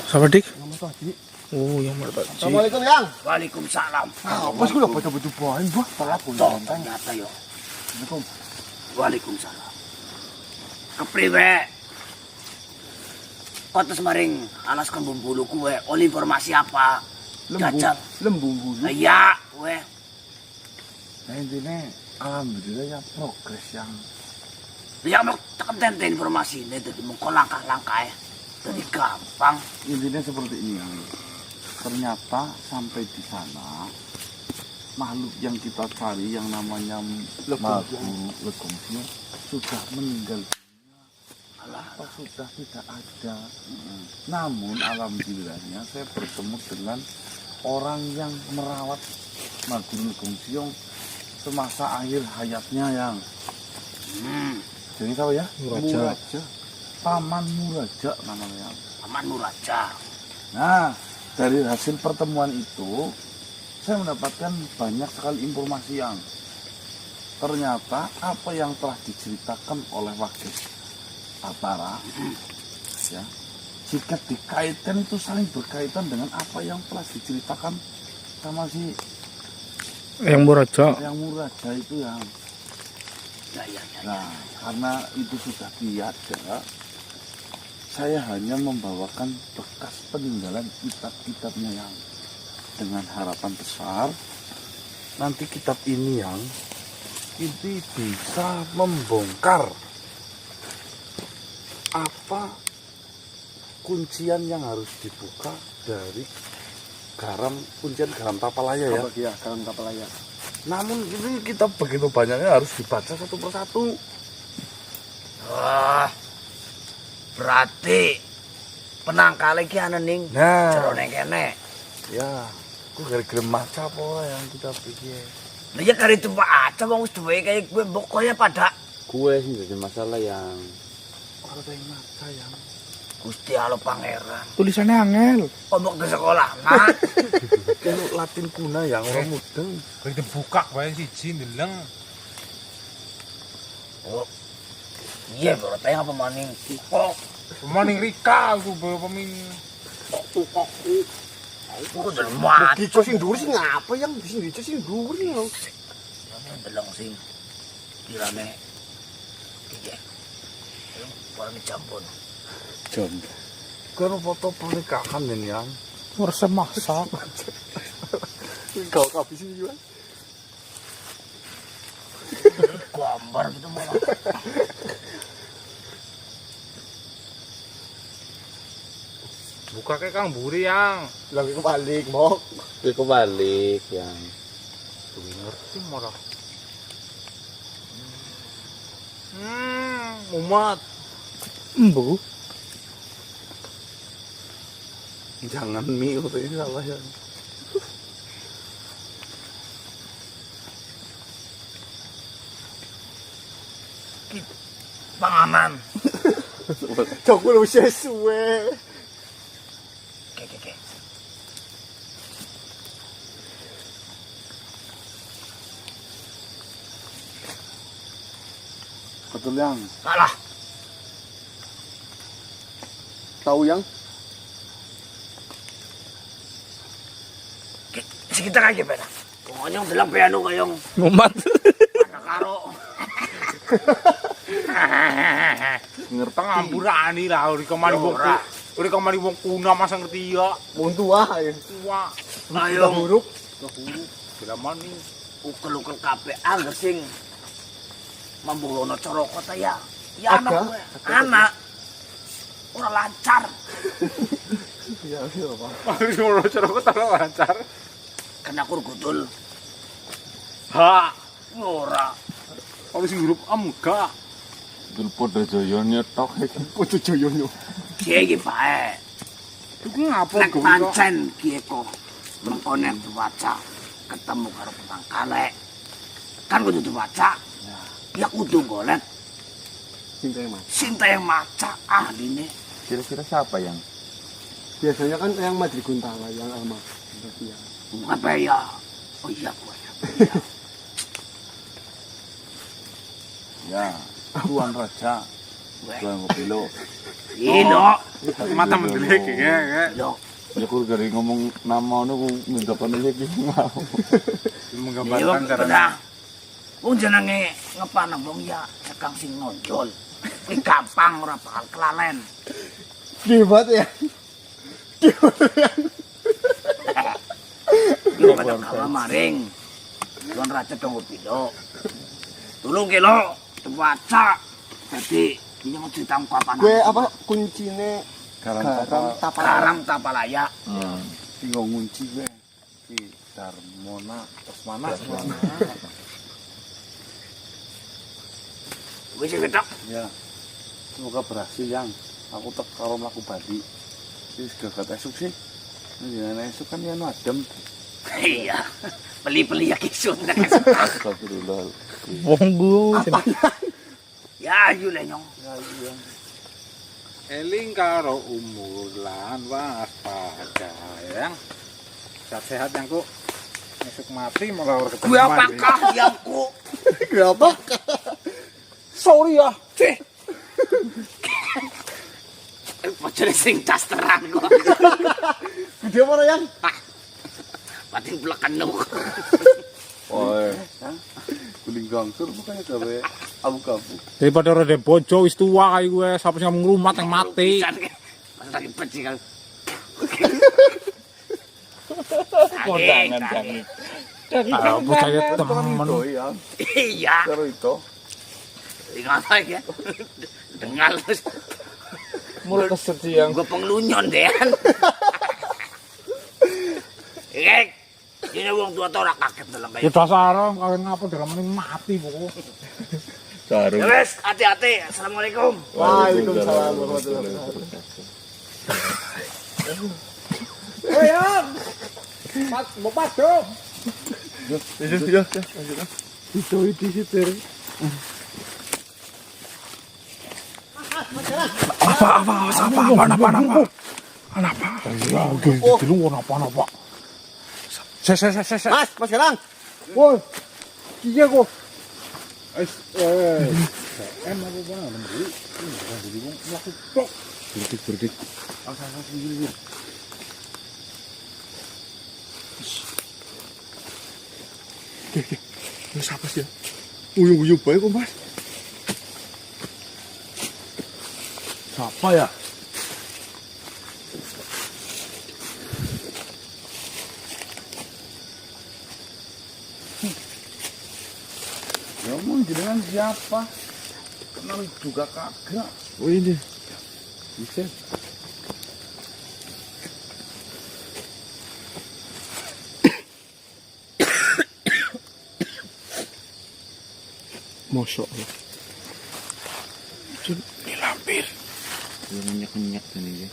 Siapa dik? Nama tadi. Oh, yang merpati. Assalamualaikum, Yang. Waalaikumsalam. Pas gue dapat baju bahan, Mbah. Telat pun. Toh, ternyata yo. Assalamualaikum. Waalaikumsalam. Kepriwe? Kotes maring alaskan bumbulu kue. Oleh informasi apa? Jajal. Lembu bulu. Iya, kue. Nah, intinya alhamdulillah ya progres yang Ya mau tekan tente informasi ini. Jadi mau langkah-langkah ya. Jadi gampang. intinya seperti ini yang ternyata sampai di sana makhluk yang kita cari yang namanya Legongsi sudah meninggal dunia atau sudah tidak ada. Namun alhamdulillahnya saya bertemu dengan orang yang merawat Maguru Legongsi semasa akhir hayatnya yang jadi tahu ya Muraja. Paman Muraja namanya. Aman Muraja. Nah, dari hasil pertemuan itu saya mendapatkan banyak sekali informasi yang ternyata apa yang telah diceritakan oleh Wages Atara ya, jika dikaitkan itu saling berkaitan dengan apa yang telah diceritakan sama si Yang Muraja. yang Muraja itu yang Ya. nah, karena itu sudah tiada, saya hanya membawakan bekas peninggalan kitab-kitabnya yang dengan harapan besar nanti kitab ini yang ini bisa membongkar apa kuncian yang harus dibuka dari kuncian garam Tapalaya ya. Iya, garam Tapalaya. Namun ini kitab begitu banyaknya harus dibaca satu persatu. Wah. Berarti penangkal iki ana ning Nah, jerone kene. ya, aku gara-gara maca apa yang kita pikir. Lah ya kari tuwa aja wong wis duwe kaya gue pokoknya pada Kue sih jadi masalah yang Kalau saya maca yang Gusti Allah Pangeran. Tulisannya angel. Omong ke sekolah, nah. kan Latin kuna yang orang mudeng. Kaya dibuka wae siji ndeleng. Oh. Iya, bro, tanya apa maning? Kok Pemaning Rika aku pemain aku udah mati. Dico sing dhuwur sing ngapa yang sing dico sing dhuwur lho. Delong sing kirane iki. Warna campur. Jam. Kalau foto pernikahan ini yang Resep masak. Kau kabis iki wae. Gambar gitu malah. buka kayak Kang Buri yang Lagi kebalik, Mok. Iki kebalik yang. ngerti malah. Umat. Embu. jangan mie waktu ini salah ya. Panganan. Joko lu suwe. Oke. Betul yang. Salah. Tahu yang Sekitar aja beda. Pokoknya yang bilang piano kayong Umat. anak karo. Ngerti. Pengamburani lah uri kemari wong. Ora. Uri kemari wong kuna masa ngerti ya. mun tua ya. Tua. Ayo Buruk. Bila mani. ukel-ukel kabeh angger sing mambulono cara kota ya. Ya Ada. anak gue. Anak. Ora lancar. Iya, iya, Pak. Mari ngono cara kok tak lancar. Kena kurgudul. Ha. Ora. Kalau sing grup enggak. Dul podo joyonya tok iki. Kudu joyono. Kiye iki bae. Iku ngapa Nek kok? pancen kiye kok mengkone baca ketemu karo penangkale. Kan kudu dibaca. Ya kudu golek Cinta Mas. Sinta yang maca ahline. Kira-kira siapa yang? Biasanya kan yang Madri Guntala yang alma. Berarti ya. Apa ya? Oh iya gue ya. Ya, Tuan Raja Tuang kopi lo. Ino. Mata mendelik kayak. Lo. Ya kur dari ngomong nama nu ngendapan iki mau. Menggambarkan Iya, cara. benar. Wong jenenge ngepanang wong ya Kang sing nonjol. Kuwi gampang ora bakal kelalen. Hebat ya. Yo pada kalah maring. Tuan Raja Tunggu Pilo. Tulung ke lo, baca. Jadi ini mau cerita apa? Gue apa kuncine Garam Karang Tapalaya. tinggal ngunci gue. Ki Darmona Lesmana. Wis ketok. Ya. Semoga berhasil yang aku tek karo mlaku badi. Wis gagat esuk sih. Nek esuk kan ya adem. Iya. Beli-beli ya kisun. Astagfirullah. Wong gue. Ya ayo le nyong. Eling karo umur lan waspada yang sehat yang ku esuk mati malah ora ketemu. Gue apakah yangku? gue apa? Sorry ya. Cih. Bocor sing tas terang kok. Gede mana yang? Pating plekenuk. Oi. Guling gangsur bukannya gawe abu-abu. Daripada rada bojo wis tua kayak gue, sapa sing ngomong rumah yang mati. Pas lagi peci kan. Kondangan jangan. Ah, bocah temen. Iya. Iya. Karo itu. Tinggal ya. Dengar terus. Mulai kesejiang. Gue penglunyon deh. Oke. Ini wong tua ora kaget dalam Ya kayak. dasar kawin ngapa dalam mending mati pokok. Sarung. Ya wes, hati-hati. Assalamualaikum. Waalaikumsalam warahmatullahi wabarakatuh. Itu di situ. Apa? Ya, udah dulu apa? Ses. Mas Garang. Woi. Iya kok. Berdik. Ini siapa sih ya? Uyuh-uyuh baik kok mas. Siapa ya? Ya emang jenengan siapa? Kenal juga kagak. Oh ini. Bisa. Masya Allah. Ini lampir. Minyak ini.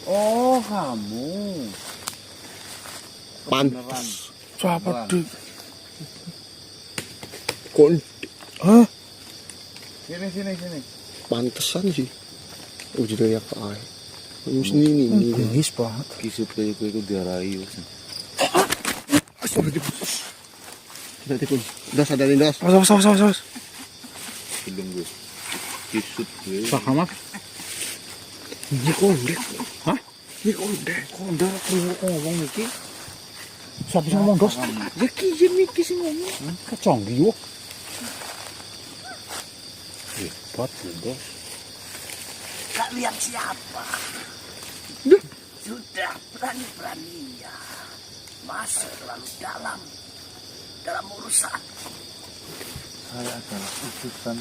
Oh, kamu. Pantes. Siapa di? Kon. Sini. Pantesan sih. Udah dari apa ay? Ini. Genis banget. Kisut kayak gue diarai. Hati-hati pun. Udah sadarin das. Awas. Belum gue. Kisut gue. Sama. Ini kondek. Hah? Ini kondek. Kondek kok ngomong iki. Siapa sing ngomong dos? Ya ki iki sing ngomong. Kecanggih yo. Hebat dos. Gak lihat siapa. Sudah berani-beraninya masuk terlalu dalam urusan. Saya adalah utusan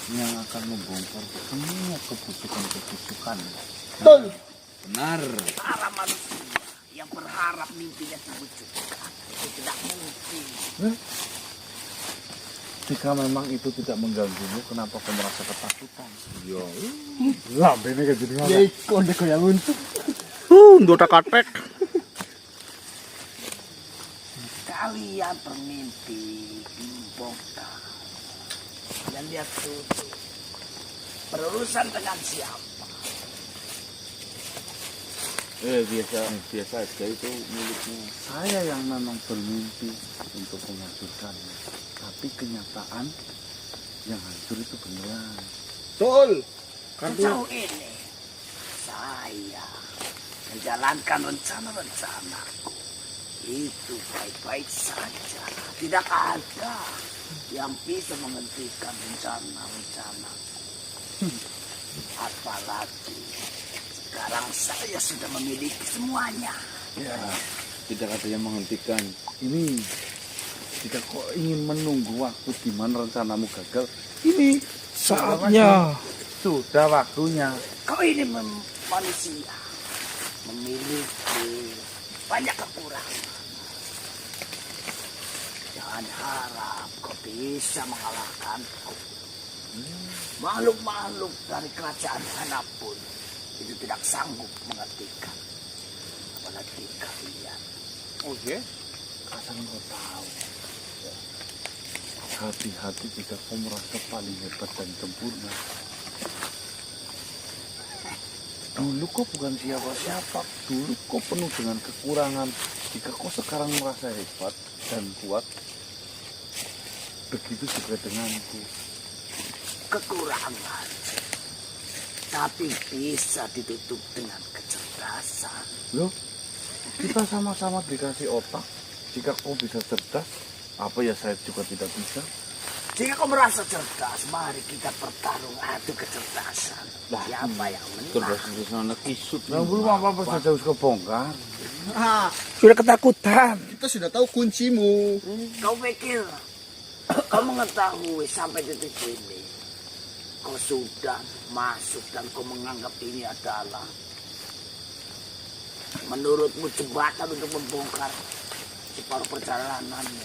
yang akan membongkar semua kebusukan. Betul. Benar. Para manusia yang berharap mimpinya terwujudkan itu tidak mungkin. Jika memang itu tidak mengganggumu, kenapa kau merasa ketakutan? Yo. Lambene kayak jadi Ya kondek kayak luntuk. Ndota katek. Kalian bermimpi membongkar dan dia tutup. Berurusan dengan siapa? Biasa aja itu miliknya. Saya yang memang bermimpi untuk menghancurkannya. Tapi kenyataan yang hancur itu beneran. Betul. Sejauh ini saya menjalankan rencana-rencanaku itu baik-baik saja. Tidak ada yang bisa menghentikan rencana-rencana. Apalagi sekarang saya sudah memiliki semuanya. Ya, tidak ada yang menghentikan. Ini, jika kau ingin menunggu waktu di mana rencanamu gagal, ini Saatnya. sudah waktunya. Kau ini manusia memiliki banyak kekurangan. Jangan harap kau bisa mengalahkanku. Makhluk-makhluk dari kerajaan manapun itu tidak sanggup menghentikan. Apalagi kalian. Oh iya? Asal kau tahu, hati-hati jika kau merasa paling hebat dan sempurna. Dulu kau bukan siapa-siapa. Dulu kau penuh dengan kekurangan. Jika kau sekarang merasa hebat dan kuat, begitu juga denganku. Kekurangan, tapi bisa ditutup dengan kecerdasan. Loh, kita sama-sama dikasih otak. Jika kau bisa cerdas, apa ya saya juga tidak bisa? Jika kau merasa cerdas, mari kita bertarung adu kecerdasan. Siapa yang menang? di sana kisut. Nah, belum apa-apa saja harus kebongkar. Sudah ketakutan. Kita sudah tahu kuncimu. Kau pikir kau mengetahui sampai detik ini, kau sudah masuk dan kau menganggap ini adalah menurutmu jembatan untuk membongkar separuh perjalananmu.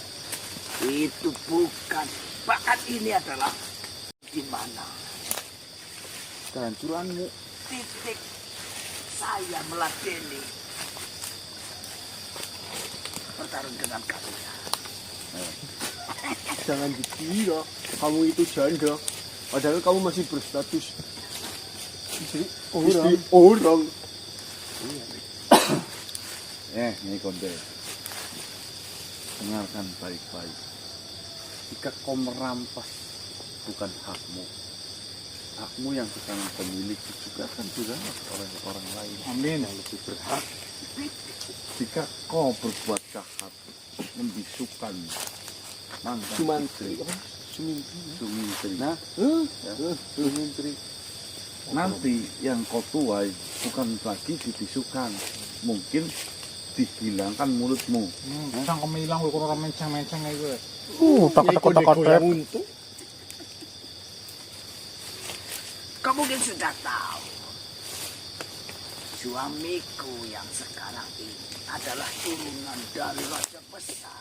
Itu bukan, bahkan ini adalah di mana Kehancuranmu. titik saya meladeni bertarung dengan kalian. Jangan dikira kamu itu janda. Padahal kamu masih berstatus istri orang. Ini konde. Dengarkan baik-baik. Jika kau merampas bukan hakmu, hakmu yang sekarang kau miliki juga akan dirampas oleh orang lain. Amin. Yang lebih berhak. Jika kau berbuat jahat, membisukan mantan Sumantri. istri, Sumintri. Nah, Sumintri. Nanti yang kau tuai bukan lagi dibisukan, mungkin dihilangkan mulutmu. Sang kemilang lu kurang menceng-menceng itu. Tak Untuk Kau mungkin sudah tahu, suamiku yang sekarang ini adalah turunan dari raja besar.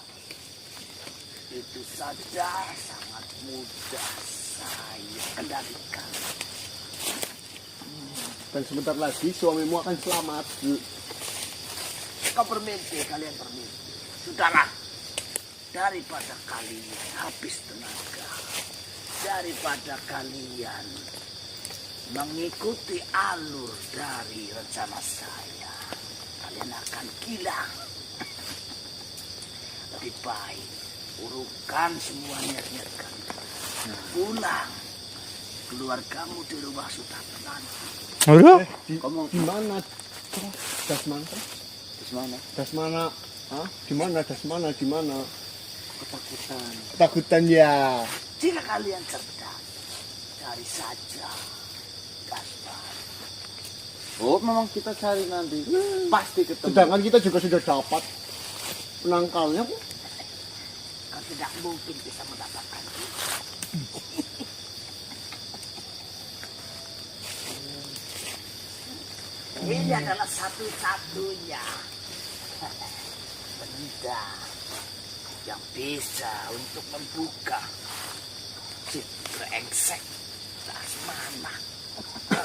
Itu saja sangat mudah saya kendalikan. dan sebentar lagi suamimu akan selamat. Kau bermimpi, kalian bermimpi. Sudahlah, daripada kalian habis tenaga, daripada kalian mengikuti alur dari rencana saya, kalian akan hilang. Lebih baik urukan semua niat-niat kalian. Pulang, keluargamu di rumah sudah menanti. Aduh. Di mana? Dasmana? Dasmana? Hah? Di mana Dasmana? Di mana? Ketakutan. Ketakutan ya. Jika kalian cerdas, cari saja Gaspar. Oh, memang kita cari nanti. Pasti ketemu. Sedangkan kita juga sudah dapat penangkalnya. Kau tidak mungkin bisa mendapatkan itu. Ini adalah satu-satunya benda yang bisa untuk membuka si brengsek Dasmana.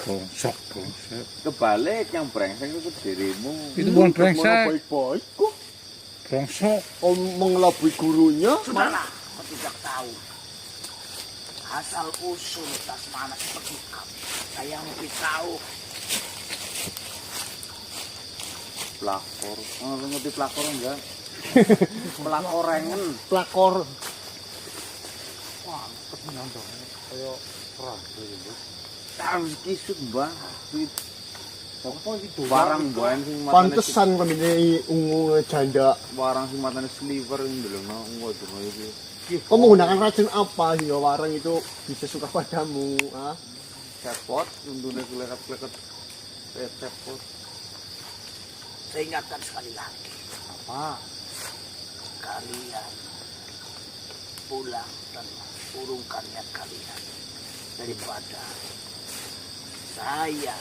Bongsok. Kebalik yang brengsek itu dirimu. Itu bukan Mana brengsek. baik-baik kok. Bongsok. Kau mengelabui gurunya. Sudahlah, kau tidak tahu asal usul Dasmana seperti apa. Saya lebih tahu. Pelakor. Oh, lu ngerti pelakor enggak? Pelakorengen. Pelakor. Wah, kebenaran dong. Kaya prabu itu. Harus kisut mbah. Apa itu? Barang buan sing matane Pantesan kami ini ungu janda. warang sing matane sliver ndelokno ungu donga iki. Kau menggunakan racun apa hingga warang itu bisa suka padamu? Ah? Cepot undune klekat-klekat. Cepot. Saya ingatkan sekali lagi. Apa? Kalian pulang dan urungkan niat kalian daripada saya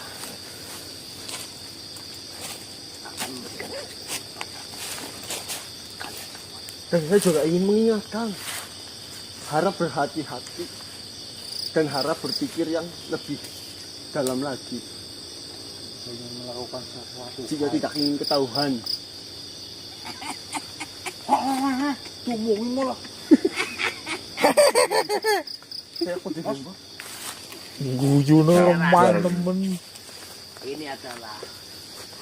akan memberikan kepada kalian semua. Dan saya juga ingin mengingatkan, harap berhati-hati dan harap berpikir yang lebih dalam lagi. Ingin melakukan sesuatu. Jika tidak ingin ketahuan. Tumungin mo lah. Saya aku tidak mbak. Guyune lemah temen. Ini adalah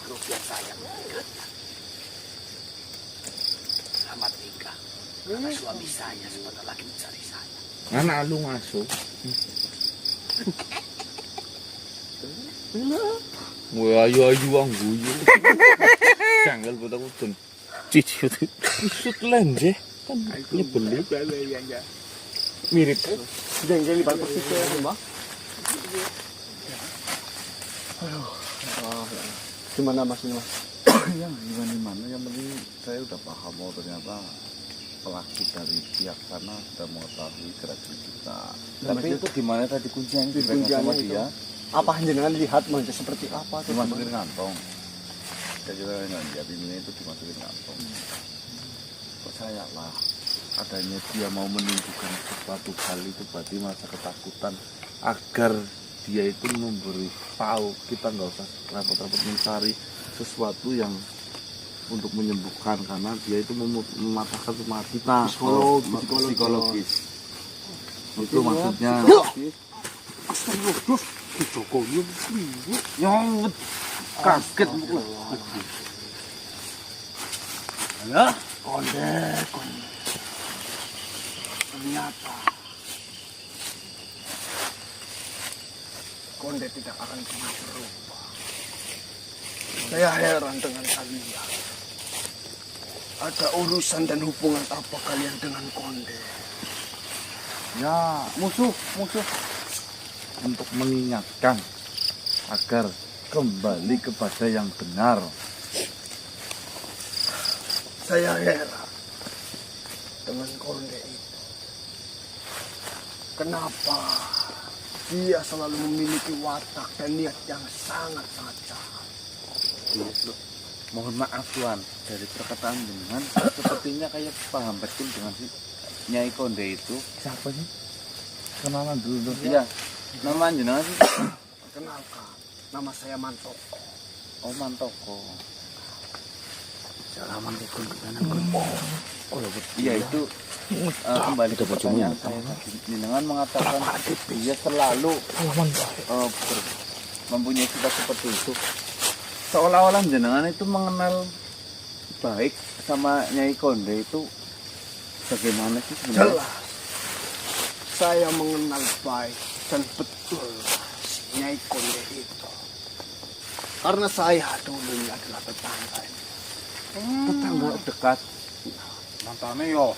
grup yang saya memberikannya. Selamat tinggal. Karena suami saya sebentar lagi mencari saya. Anak lu ngasuh. Wah, ayu ang guyu. Janggal buat aku tuh. Cicit. Kisut lenje. Kan nyebelin. Mirip. Jengkel lipat persis saya mbak. Aduh. Gimana mas ini mas? Yang gimana yang penting saya udah paham bahwa ternyata pelaku dari pihak sana sudah mengetahui gerak-gerik kita. Tapi itu gimana tadi kuncinya Kuncinya sama itu. dia? Apa jenengan lihat manja seperti apa? tuh, Dimasukin kantong. Saya juga nggak lihat ini itu dimasukin kantong. Percayalah, adanya dia mau menunjukkan sesuatu hal itu berarti masa ketakutan agar dia itu memberi tahu kita nggak usah repot-repot mencari sesuatu yang untuk menyembuhkan karena dia itu mematahkan semangat kita psikologis. Itu maksudnya. Astagfirullah. Jokowi yang kaget bukan. Halo? Konde. Ternyata Konde tidak akan pernah berubah. Saya heran dengan kalian. Ada urusan dan hubungan apa kalian dengan Konde? Ya, musuh untuk mengingatkan agar kembali kepada yang benar. Saya heran dengan Konde itu. Kenapa dia selalu memiliki watak dan niat yang sangat-sangat jahat? Mohon maaf Tuan, dari perkataan dengan sepertinya kayak paham betul dengan si Nyai Konde itu. Siapa sih? Kenalan dulu dong. Iya. Nama jenengan sih? Kenalkan, nama saya Mantoko. Oh Mantoko. Assalamualaikum warahmatullahi wabarakatuh. Iya itu kembali ke pertanyaan saya. Jenengan mengatakan dia selalu mempunyai sifat seperti itu. Seolah-olah jenengan itu mengenal baik sama Nyai Konde itu bagaimana sih sebenarnya? Jelas, saya mengenal baik dan betul si Nyai Konde itu. Karena saya dulunya adalah tetangga. Tetangga dekat. Mantane yo.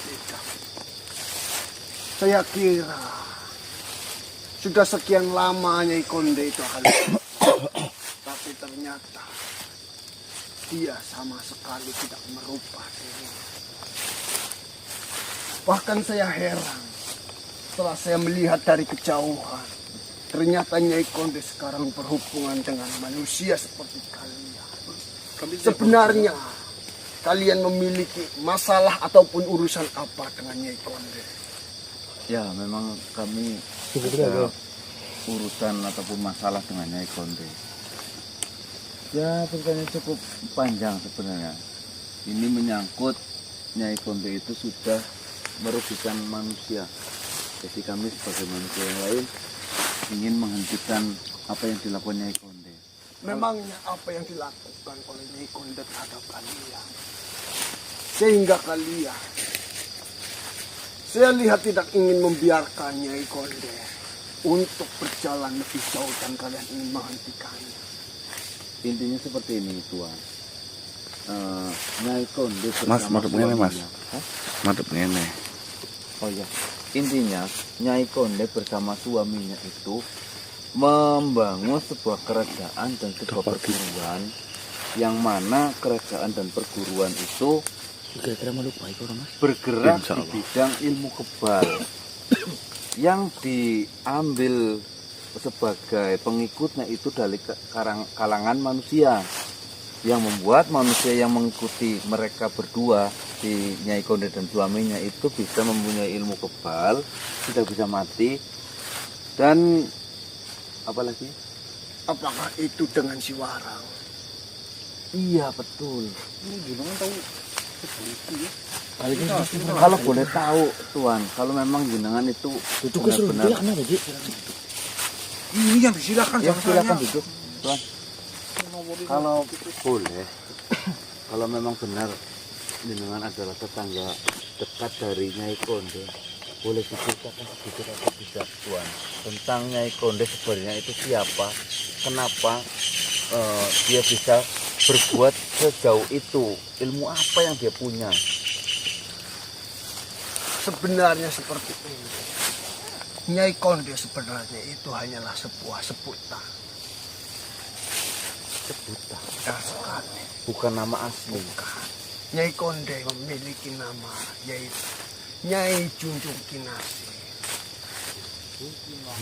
Tidak. Saya kira sudah sekian lama Nyai Konde itu akan tapi ternyata dia sama sekali tidak merubah diri. Bahkan saya heran setelah saya melihat dari kejauhan. Ternyata Nyai Konde sekarang berhubungan dengan manusia seperti kalian. Sebenarnya kalian memiliki masalah ataupun urusan apa dengan Nyai Konde? Ya memang kami ada urusan ataupun masalah dengan Nyai Konde. Ya ceritanya cukup panjang sebenarnya. Ini menyangkut Nyai Konde itu sudah merugikan manusia. Jadi kami sebagai manusia yang lain ingin menghentikan apa yang dilakukan Nyai Konde. Memangnya apa yang dilakukan oleh Nyai Konde terhadap kalian? Sehingga kalian Saya lihat tidak ingin membiarkan Nyai Konde untuk berjalan lebih jauh dan kalian ingin menghentikannya. Intinya seperti ini, Tuan. Nyai Konde Mas, bersama madep ngene, Mas. suaminya. Hah? Madep ngene. Oh ya, intinya Nyai Konde bersama suaminya itu membangun sebuah kerajaan dan sebuah perguruan, yang mana kerajaan dan perguruan itu Kira-kira mau lupa itu Mas. bergerak Insya di Allah. bidang ilmu kebal yang diambil sebagai pengikutnya itu dari kalangan manusia, yang membuat manusia yang mengikuti mereka berdua, si Nyai Konde dan suaminya itu bisa mempunyai ilmu kebal, tidak bisa mati, dan apalagi? Apakah itu dengan si Warang? Iya betul. Ini gimana tahu? Kalau boleh tahu Tuan, kalau memang jenengan itu benar-benar kenapa Ji? Ini yang disilakan ya sama silakan saya. duduk Tuan. Kalau boleh, kalau memang benar jenengan adalah tetangga dekat dari Nyai Konde, boleh diceritakan sedikit atau tidak Tuan tentang Nyai Konde sebenarnya itu siapa, kenapa dia bisa berbuat sejauh itu, ilmu apa yang dia punya? Sebenarnya seperti ini. Nyai Konde sebenarnya itu hanyalah sebuah sebutan. Sebutan, Ya sekali. bukan nama asli. Nyai Konde memiliki nama yaitu Nyai Junjung Kinasi.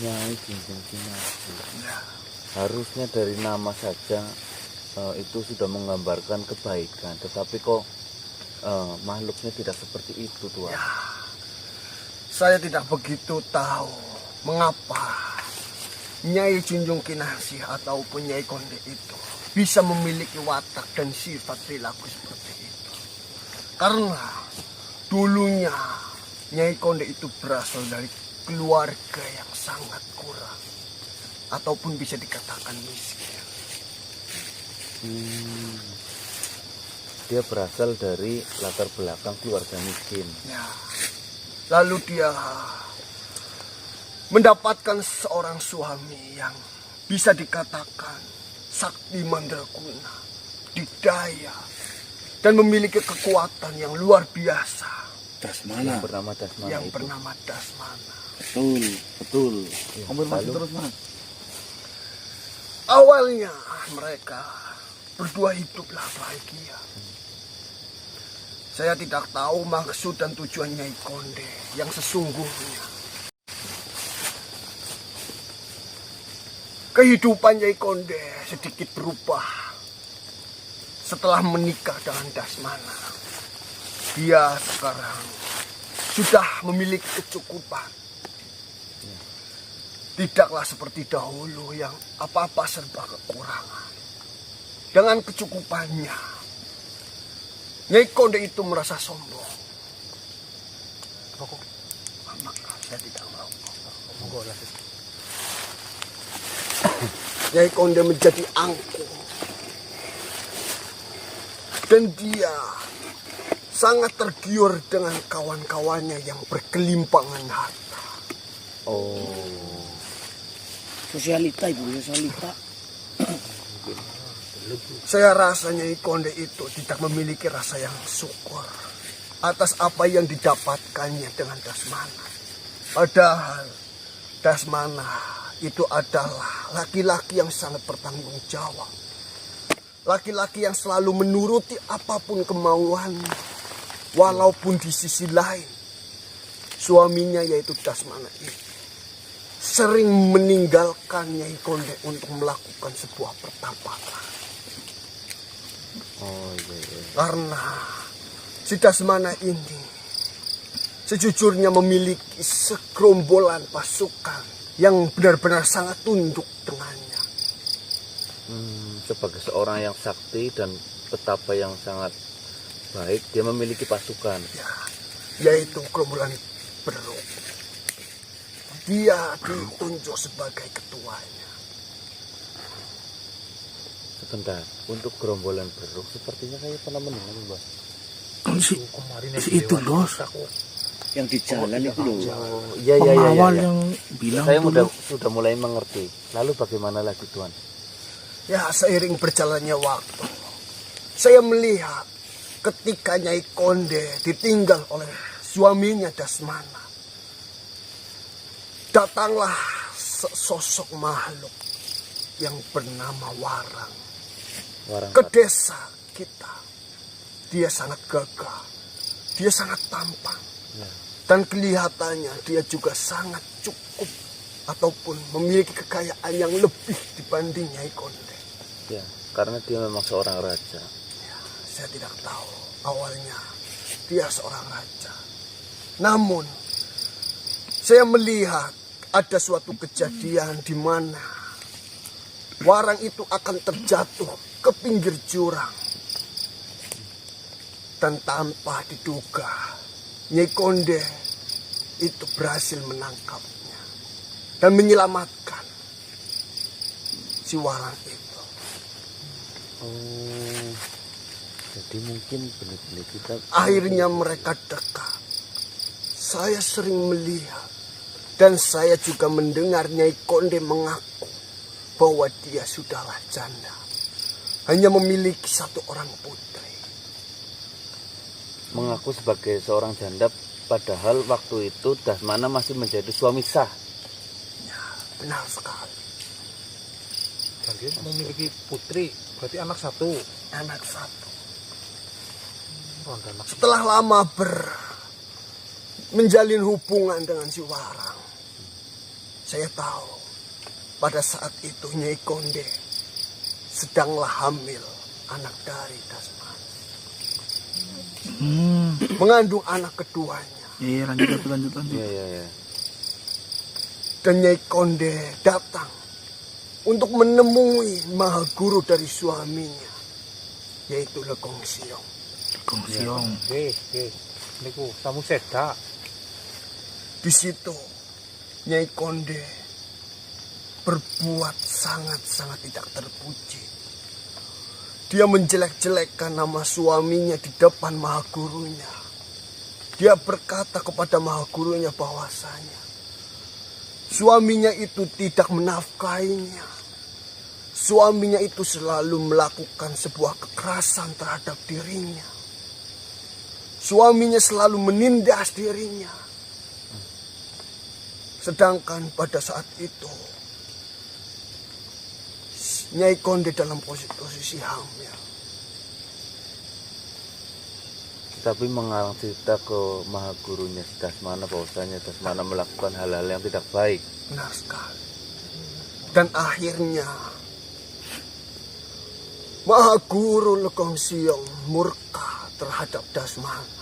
Nyai Junjung Kinasi. Nah, Harusnya dari nama saja itu sudah menggambarkan kebaikan, tetapi kok makhluknya tidak seperti itu, Tuan. ya, saya tidak begitu tahu mengapa Nyai Junjung Kinasi ataupun Nyai Konde itu bisa memiliki watak dan sifat perilaku seperti itu. Karena dulunya Nyai Konde itu berasal dari keluarga yang sangat kurang ataupun bisa dikatakan miskin. Dia berasal dari latar belakang keluarga miskin. Ya. Lalu dia mendapatkan seorang suami yang bisa dikatakan sakti mandraguna, didaya, dan memiliki kekuatan yang luar biasa Dasmana. Yang bernama Dasmana yang itu. bernama Dasmana. Betul, betul. Ya, Konfirmasi lalu? terus, Mas. Awalnya mereka berdua hiduplah bahagia. Saya tidak tahu maksud dan tujuan Nyai Konde yang sesungguhnya. Kehidupan Nyai Konde sedikit berubah setelah menikah dengan Dasmana. Dia sekarang sudah memiliki kecukupan. Tidaklah seperti dahulu yang apa-apa serba kekurangan. Dengan kecukupannya, Nyai Konde itu merasa sombong. Rokok. Maka saya tidak merokok. Nyai Konde menjadi angkuh. Dan dia sangat tergiur dengan kawan-kawannya yang berkelimpangan harta. Oh, Sosialita Ibu, sosialita. Saya rasa Nyai Konde itu tidak memiliki rasa yang syukur atas apa yang didapatkannya dengan Dasmana. Padahal Dasmana itu adalah laki-laki yang sangat bertanggung jawab. Laki-laki yang selalu menuruti apapun kemauannya. Walaupun di sisi lain, suaminya yaitu Dasmana itu sering meninggalkan Nyai Konde untuk melakukan sebuah pertapakan. oh iya. Karena si Dasmana ini sejujurnya memiliki segerombolan pasukan yang benar-benar sangat tunduk dengannya. Sebagai seorang yang sakti dan petapa yang sangat baik, dia memiliki pasukan. Ya, yaitu gerombolan Beruk. Dia ditunjuk sebagai ketuanya. Sebentar, untuk gerombolan Beruk sepertinya saya pernah mendengar, Mbak. Si itu Dos. Yang di jalan itu loh. Oh, Iya iya iya. pengawal iya. yang bilang Saya dulu. sudah mulai mengerti. Lalu bagaimana lagi Tuan? Ya, seiring berjalannya waktu, saya melihat ketika Nyai Konde ditinggal oleh suaminya Dasmana, datanglah sesosok makhluk yang bernama Warang ke desa kita. Dia sangat gagah, dia sangat tampan, dan kelihatannya dia juga sangat cukup ataupun memiliki kekayaan yang lebih dibanding Nyai Konde. Ya, karena dia memang seorang raja. Ya, saya tidak tahu awalnya dia seorang raja. Namun saya melihat ada suatu kejadian di mana Warang itu akan terjatuh ke pinggir jurang. Dan tanpa diduga, Nyai Konde itu berhasil menangkapnya dan menyelamatkan si Warang itu. Oh, jadi mungkin benar-benar kita. Akhirnya mereka dekat. Saya sering melihat dan saya juga mendengar Nyai Konde mengaku bahwa dia sudahlah janda, hanya memiliki satu orang putri. Mengaku sebagai seorang janda, padahal waktu itu Dasmana masih menjadi suami sah. Ya, benar sekali. Dan dia memiliki putri, berarti anak satu. Anak satu. Ronda anak Setelah lama menjalin hubungan dengan si Warang, saya tahu pada saat itu Nyai Konde sedanglah hamil anak dari Dasmana. Mengandung anak keduanya. Iya, lanjut. Iya iya iya. Dan Nyai Konde datang untuk menemui Maha Guru dari suaminya, yaitu Lekong Siong. Kong Siong. niku tamu sedak. Di situ Nyai Konde berbuat sangat-sangat tidak terpuji. Dia menjelek-jelekkan nama suaminya di depan Maha Gurunya. Dia berkata kepada Maha Gurunya bahwasanya suaminya itu tidak menafkahinya. Suaminya itu selalu melakukan sebuah kekerasan terhadap dirinya. Suaminya selalu menindas dirinya. Sedangkan pada saat itu Nyai Konde dalam posisi hamil. Tapi mengarang cerita ke Maha Gurunya Dasmana bahwasanya Dasmana melakukan hal-hal yang tidak baik. Benar sekali. Dan akhirnya Maha Guru Lekong Siong murka terhadap Dasmana.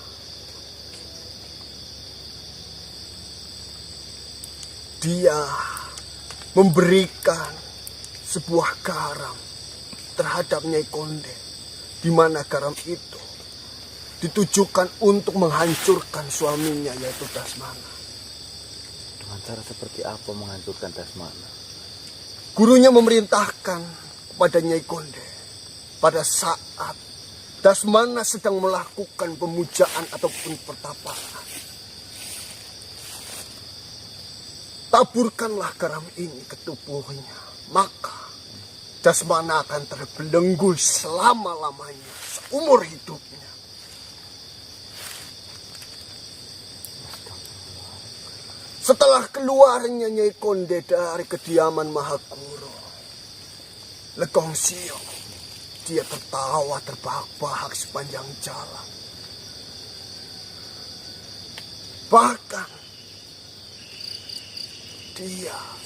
Dia memberikan sebuah garam terhadap Nyai Konde, di mana garam itu ditujukan untuk menghancurkan suaminya, yaitu Dasmana. Dengan cara seperti apa menghancurkan Dasmana? Gurunya memerintahkan kepada Nyai Konde pada saat Dasmana sedang melakukan pemujaan ataupun pertapaan. Taburkanlah garam ini ke tubuhnya, maka Dasmana akan terbelenggu selama-lamanya, seumur hidupnya. Setelah keluarnya Nyai Konde dari kediaman Maha Guru Lekong Siong, dia tertawa terbahak-bahak sepanjang jalan. Bahkan dia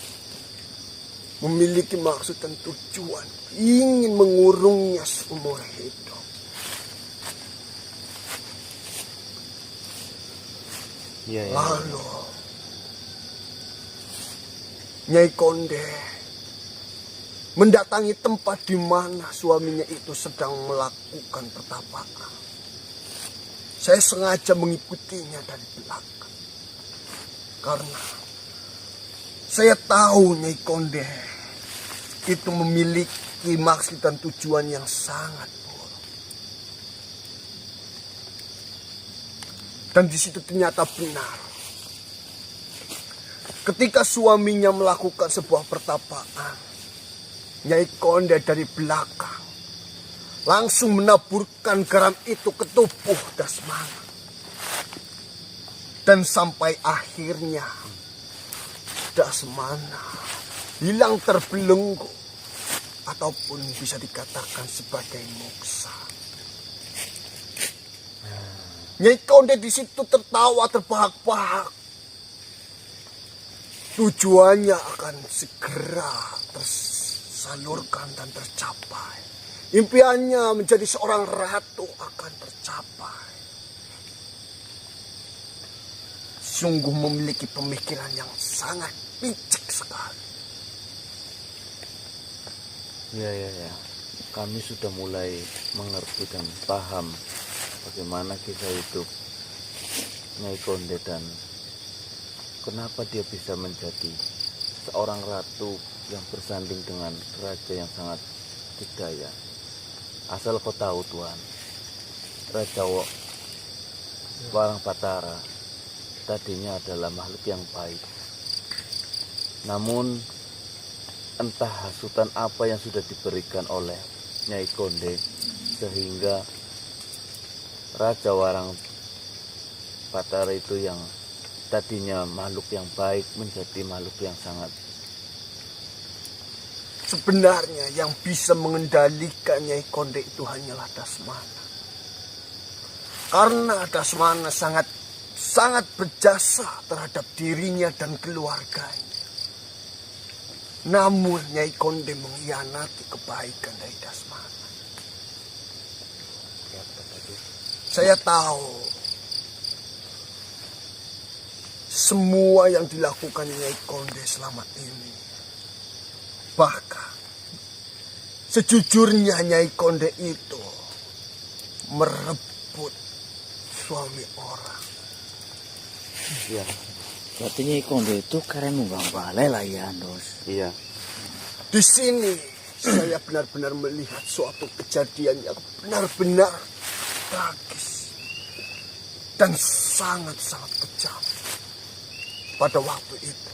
memiliki maksud dan tujuan ingin mengurungnya seumur hidup. Iya, iya. Lalu Nyai Konde mendatangi tempat di mana suaminya itu sedang melakukan pertapaan. Saya sengaja mengikutinya dari belakang karena saya tahu Nyai Konde itu memiliki maksud dan tujuan yang sangat buruk. Dan di situ ternyata benar. Ketika suaminya melakukan sebuah pertapaan, Nyai Konde dari belakang langsung menaburkan garam itu ke tubuh Dasmana. Dan sampai akhirnya Dasmana hilang terbelenggu, ataupun bisa dikatakan sebagai moksa. Nyai Konde di situ tertawa terbahak-bahak. Tujuannya akan segera tersalurkan dan tercapai. Impiannya menjadi seorang ratu akan tercapai. Sungguh memiliki pemikiran yang sangat picik sekali. Ya. Kami sudah mulai mengerti dan paham bagaimana kisah hidup Nyai Konde dan kenapa dia bisa menjadi seorang ratu yang bersanding dengan raja yang sangat dikdaya. Asal kau tahu Tuhan, Raja Warang Patara tadinya adalah makhluk yang baik. Namun entah hasutan apa yang sudah diberikan oleh Nyai Konde sehingga Raja Warang Patara itu yang tadinya makhluk yang baik menjadi makhluk yang sangat. Sebenarnya yang bisa mengendalikan Nyai Konde itu hanyalah Dasmana. Karena Dasmana sangat berjasa terhadap dirinya dan keluarganya. Namun Nyai Konde mengkhianati kebaikan dari Dasmana. Saya tahu semua yang dilakukan Nyai Konde selama ini. Bahkan sejujurnya Nyai Konde itu merebut suami orang. Iya. Berarti Nyai Konde itu karena nunggang balai lah ya, Dos. Iya. Di sini saya benar-benar melihat suatu kejadian yang benar-benar tragis dan sangat-sangat kejam pada waktu itu.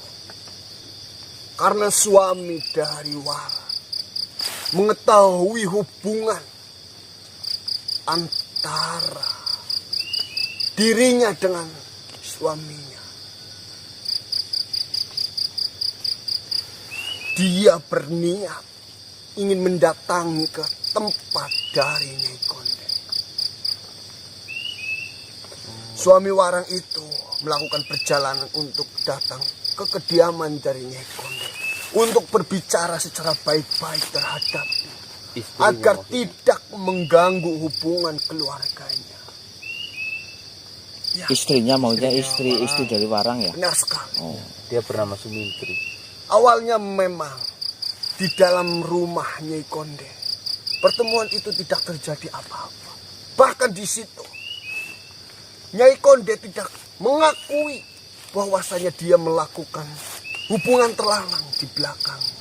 Karena suami dari Wara mengetahui hubungan antara dirinya dengan suaminya. Dia berniat ingin mendatangi ke tempat dari Nyai Konde. Suami Warang itu melakukan perjalanan untuk datang ke kediaman dari Nyai Konde untuk berbicara secara baik-baik terhadapnya agar tidak mengganggu hubungan keluarganya. Ya, Istrinya maunya istri dari Warang ya? benar sekali. Oh. Dia bernama Sumintri. Awalnya memang di dalam rumah Nyai Konde pertemuan itu tidak terjadi apa-apa. Bahkan di situ Nyai Konde tidak mengakui bahwasanya dia melakukan hubungan terlarang di belakangnya.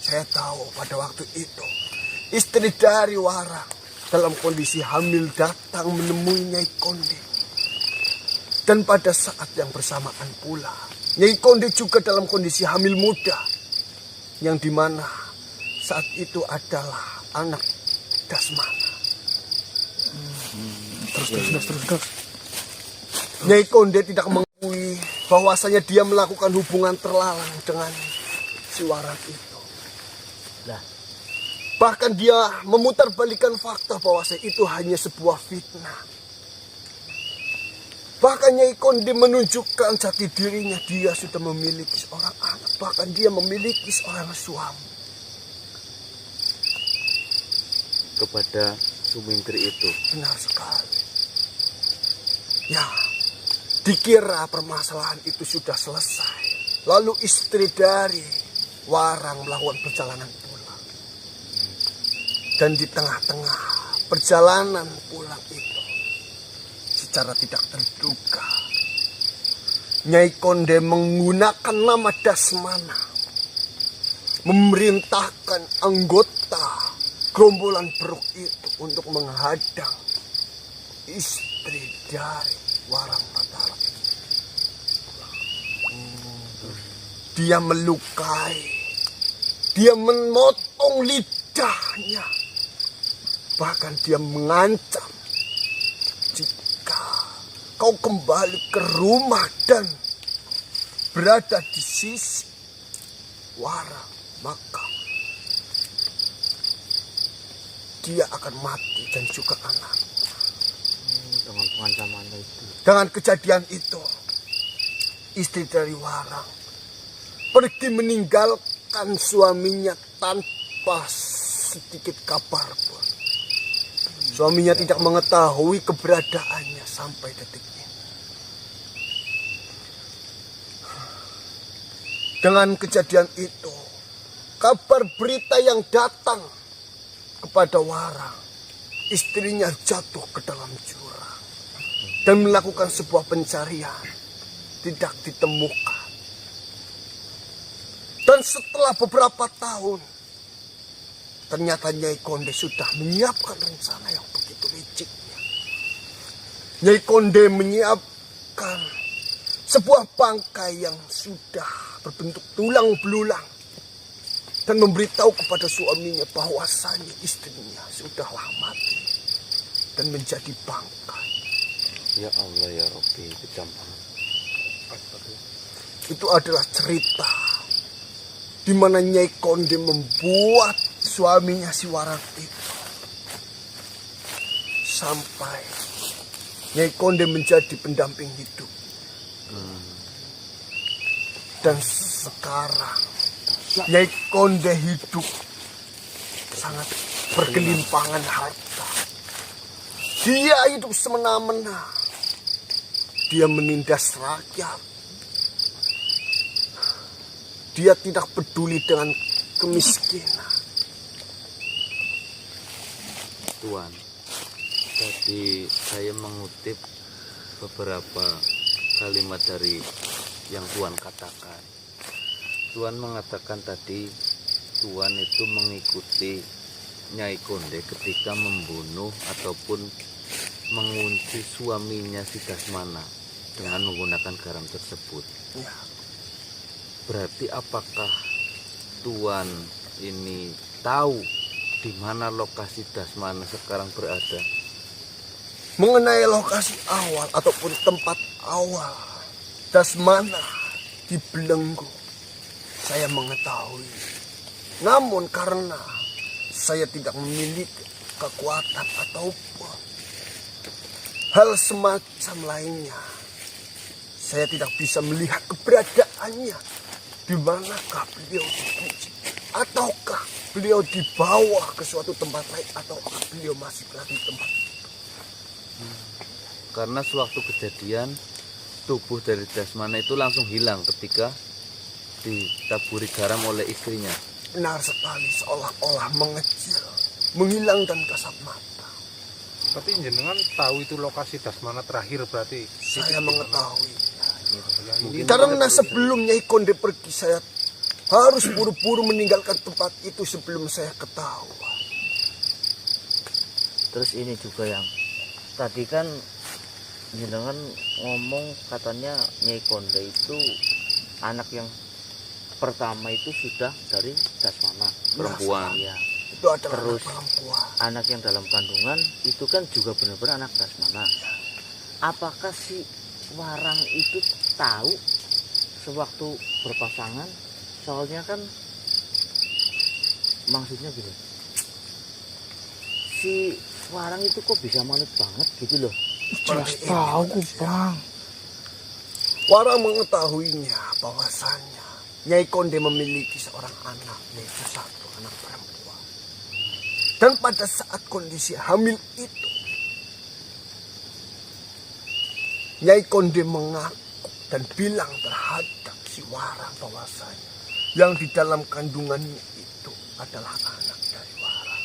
Saya tahu pada waktu itu istri dari Warang dalam kondisi hamil datang menemui Nyai Konde. Dan pada saat yang bersamaan pula Nyai Konde juga dalam kondisi hamil muda, yang dimana saat itu adalah anak Dasmana. Terus. Nyai Konde tidak mengakui bahwasanya dia melakukan hubungan terlarang dengan si Warang itu. Bahkan dia memutarbalikkan fakta bahwasanya itu hanya sebuah fitnah. Bahkan Nyai Konde menunjukkan jati dirinya, dia sudah memiliki seorang anak. Bahkan dia memiliki seorang suami. Kepada Sumintri itu. Benar sekali. Ya, dikira permasalahan itu sudah selesai. Lalu istri dari Warang melakukan perjalanan pulang. Dan di tengah-tengah perjalanan pulang itu, secara tidak terduga, Nyai Konde menggunakan nama Dasmana memerintahkan anggota gerombolan Beruk itu untuk menghadang istri istri dari Warang Batara. Dia melukai, dia memotong lidahnya, bahkan dia mengancam jika kau kembali ke rumah dan berada di sisi Warang, maka dia akan mati dan juga anak. Dengan pengancaman itu. Dengan kejadian itu, istri dari Warang pergi meninggalkan suaminya tanpa sedikit kabar pun. Suaminya tidak mengetahui keberadaannya sampai detik ini. Dengan kejadian itu, kabar berita yang datang kepada Warang, istrinya jatuh ke dalam jurang dan melakukan sebuah pencarian, tidak ditemukan. Dan setelah beberapa tahun, ternyata Nyai Konde sudah menyiapkan rencana yang begitu liciknya. Nyai Konde menyiapkan sebuah bangkai yang sudah berbentuk tulang belulang dan memberitahu kepada suaminya bahwasanya istrinya sudahlah mati dan menjadi bangkai. Ya Allah ya Rabbi, kejam banget. Itu adalah cerita di mana Nyai Konde membuat suaminya si Warang itu sampai Nyai Konde menjadi pendamping hidup. Dan sekarang Nyai Konde hidup sangat bergelimpangan harta. Dia hidup semena-mena. Dia menindas rakyat. Dia tidak peduli dengan kemiskinan. Tuan, tadi saya mengutip beberapa kalimat dari yang Tuan katakan. Tuan mengatakan tadi Tuan itu mengikuti Nyai Konde ketika membunuh ataupun mengunci suaminya si Dasmana dengan menggunakan garam tersebut. Ya. Berarti apakah Tuan ini tahu di mana lokasi Dasmana sekarang berada? Mengenai lokasi awal ataupun tempat awal Dasmana di Belenggu, saya mengetahui. Namun karena saya tidak memiliki kekuatan ataupun hal semacam lainnya, saya tidak bisa melihat keberadaannya. Di manakah beliau dikunci? Ataukah beliau dibawa ke suatu tempat lain? Ataukah beliau masih berada di tempat itu? Karena sewaktu kejadian tubuh dari Dasmana itu langsung hilang ketika ditaburi garam oleh istrinya. Benar sekali, seolah-olah mengecil, menghilang dan kasat mata. Berarti jenengan tahu itu lokasi Dasmana terakhir berarti? Saya mengetahui. Mungkin Karena sebelum Nyai Konde pergi, saya harus buru-buru meninggalkan tempat itu sebelum saya ketahuan. Terus ini juga yang tadi kan jenengan ngomong katanya Nyai Konde itu anak yang pertama itu sudah dari Dasmana Perempuan. ya. Itu adalah Terus anak perempuan. anak yang dalam kandungan itu kan juga benar-benar anak Dasmana. Apakah si Warang itu tahu sewaktu berpasangan? Soalnya kan maksudnya gitu, si Warang itu kok bisa manut banget gitu loh. Jelas tahu Bang. Warang mengetahuinya bahwasannya Nyai Konde memiliki seorang anak, yaitu satu anak perempuan. Dan pada saat kondisi hamil itu, Nyai Konde mengaku dan bilang terhadap si Warang bahwasanya yang di dalam kandungannya itu adalah anak dari Warang.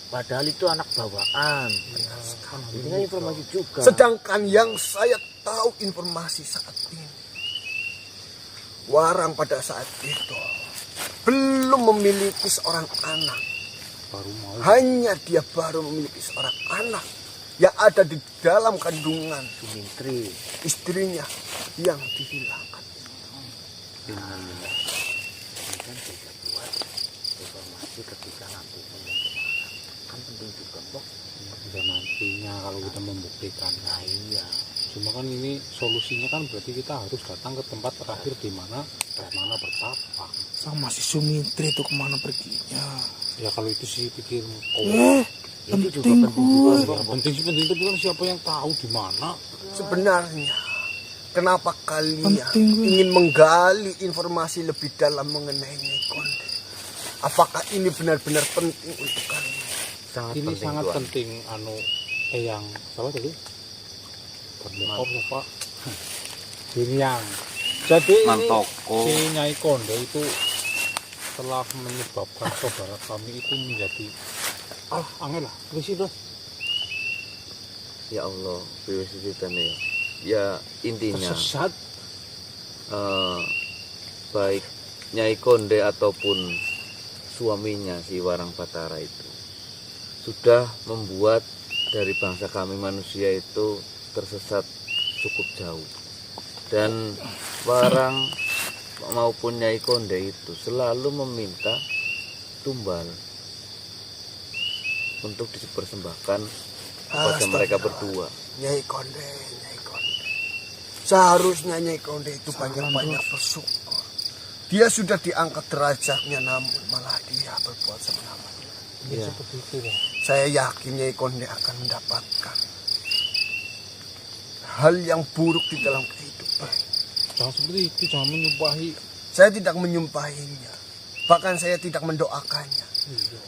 Padahal itu anak bawaan. Ini kan informasi juga. Sedangkan yang saya tahu informasi saat ini, Warang pada saat itu belum memiliki seorang anak. Hanya dia baru memiliki seorang anak yang ada di dalam kandungan Sumintri. istrinya yang dihilangkan. Ini kan bisa buat informasi ketika nanti kan penting juga kok. Bisa nantinya kalau kita membuktikan. Nah iya, Cuma kan ini solusinya kan berarti kita harus datang ke tempat terakhir di mana Dasmana bertapa. Sama si Sumintri itu kemana perginya? Ya kalau itu sih pikir itu juga Penting, penting juga. Gus. yang penting sih penting, tapi kan siapa yang tahu di mana. Sebenarnya kenapa kalian Penting, Gus. ingin menggali informasi lebih dalam mengenai Nyai Konde? Apakah ini benar-benar penting untuk kalian? Sangat Ini penting, sangat Tuan. penting yang salah tadi. Bermokop Pak. Ini yang jadi ini Mantoko. si Nyai Konde itu telah menyebabkan saudara kami itu menjadi angel lah, berisi terus. Ya Allah, ya. Ya intinya Tersesat. baik Nyai Konde ataupun suaminya si Warang Batara itu sudah membuat dari bangsa kami manusia itu tersesat cukup jauh, dan Warang maupun Nyai Konde itu selalu meminta tumbal untuk dipersembahkan kepada mereka berdua. Nyai Konde. Seharusnya Nyai Konde itu banyak-banyak bersyukur. Dia sudah diangkat derajatnya, namun malah dia berbuat semena-mena. Ya. Seperti itu Pak. Saya yakin Nyai Konde akan mendapatkan hal yang buruk di dalam kehidupan. Jangan seperti itu, jangan menyumpahi. Saya tidak menyumpahinya, bahkan saya tidak mendoakannya.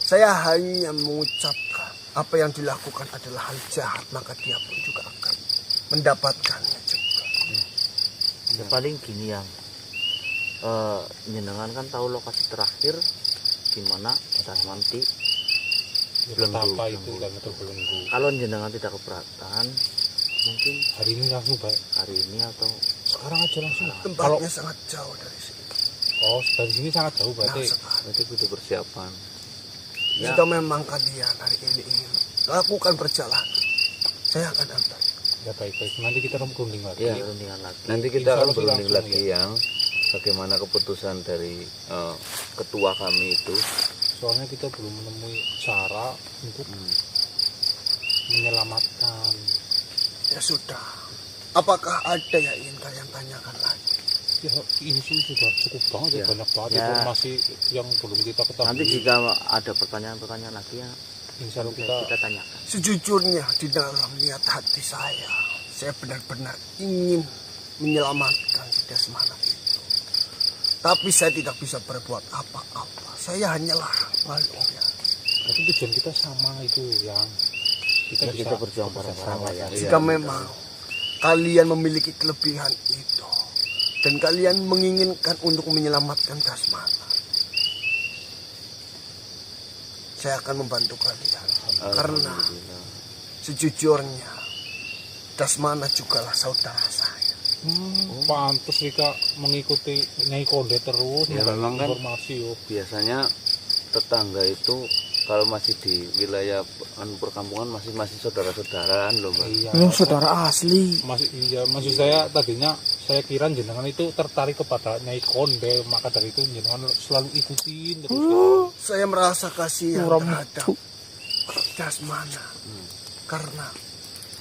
Saya hanya mengucapkan apa yang dilakukan adalah hal jahat, maka dia pun juga akan mendapatkannya juga. Ya, paling gini yang jenengan kan tahu lokasi terakhir di mana Dasmanti Betapa itu dan terbelenggu. kalau jenengan tidak keberatan mungkin Hari ini langsung baik. hari ini atau Sekarang aja langsung. Tempatnya Kalau sangat jauh dari sini. dari sini sangat jauh Nah, berarti. sekali. nanti butuh persiapan. Ya. Jika memang kalian hari ini ingin lakukan perjalanan, saya akan antar. Ya baik-baik. Nanti kita berunding lagi. Ya, rundingan lagi. Nanti Insya kita akan Allah sih berunding langsung, lagi yang bagaimana keputusan dari ketua kami itu. Soalnya kita belum menemui cara untuk menyelamatkan. Ya sudah. Apakah ada yang ingin kalian tanyakan lagi? Ya ini sih sudah cukup banget ya, Ya. banyak banget Ya. informasi yang belum kita ketahui. Nanti jika ada pertanyaan-pertanyaan lagi ya Insya Allah kita kita tanyakan. Sejujurnya di dalam niat hati saya benar-benar ingin menyelamatkan si Dasmana itu. Tapi saya tidak bisa berbuat apa-apa. Saya hanyalah makhluk ya. tapi tujuan kita sama itu yang kita Ya, bisa kita berjuang bareng-bareng lah ya. Jika memang kalian memiliki kelebihan itu dan kalian menginginkan untuk menyelamatkan Dasmana, saya akan membantu kalian. Karena Alhamdulillah. sejujurnya Dasmana jugalah saudara saya. pantas Rika mengikuti Nyai Konde terus Ya, memberi memang kan informasi yo. biasanya tetangga itu kalau masih di wilayah perkampungan masih saudara-saudaraan loh Mbak. Iya. Memang saudara asli. Maksud saya tadinya saya kira jenengan itu tertarik kepada Nyai Konde, maka dari itu jenengan selalu ikutin terus. Saya merasa kasihan Muram terhadap Dasmana karena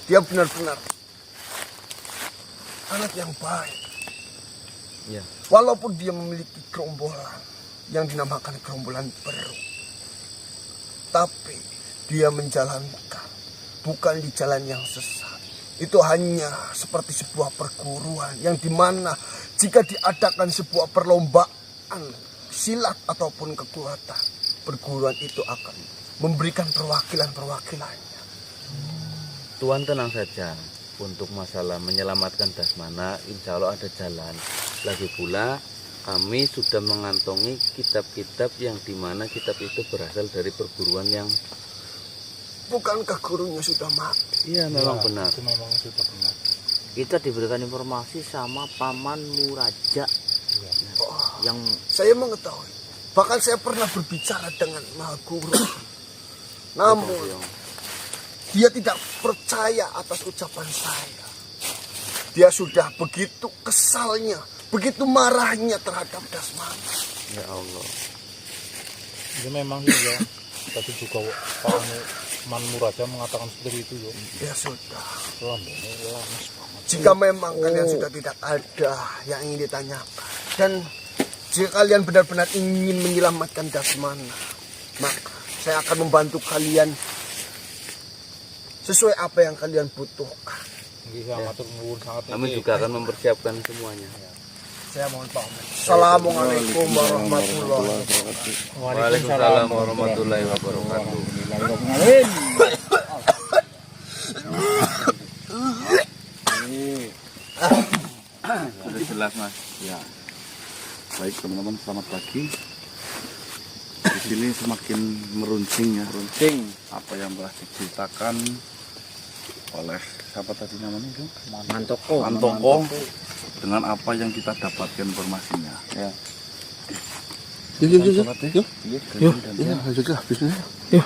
dia benar-benar anak yang baik. Ya. Walaupun dia memiliki gerombolan yang dinamakan gerombolan Beruk, tapi dia menjalankan bukan di jalan yang sesat. Itu hanya seperti sebuah perguruan yang dimana jika diadakan sebuah perlombaan silat ataupun kekuatan, perguruan itu akan memberikan perwakilan-perwakilannya. Tuan tenang saja. Untuk masalah menyelamatkan Dasmana, insya Allah ada jalan. Lagi pula kami sudah mengantongi kitab-kitab yang dimana kitab itu berasal dari perguruan yang Bukankah gurunya sudah mati? iya memang Ya, benar. Itu memang sudah benar. Kita diberikan informasi sama Paman Muraja Iya. yang Saya mengetahui. Bahkan saya pernah berbicara dengan Maha Guru. Namun Dia tidak percaya atas ucapan saya. Dia sudah begitu kesalnya, begitu marahnya terhadap Dasmana. Ya Allah. Ya memang iya. Tadi juga Pak Manmuraja mengatakan seperti itu ya. Ya sudah. Lambungnya lames banget. Jika memang kalian sudah tidak ada yang ingin ditanyakan, dan jika kalian benar-benar ingin menyelamatkan Dasmana, maka saya akan membantu kalian sesuai apa yang kalian butuhkan. Iya, matur nuwun sangat. Kami juga akan mempersiapkan semuanya. Saya mohon pamit. Assalamualaikum warahmatullahi wabarakatuh. Waalaikumsalam warahmatullahi wabarakatuh. Sudah jelas mas. Ya. Baik teman-teman, selamat pagi. Di sini semakin meruncing ya. Meruncing apa yang telah diceritakan oleh siapa tadi namanya itu? Mantoko. Dengan apa yang kita dapatkan informasinya. Ya. Yuk. Lanjutlah bisnisnya. Yuk.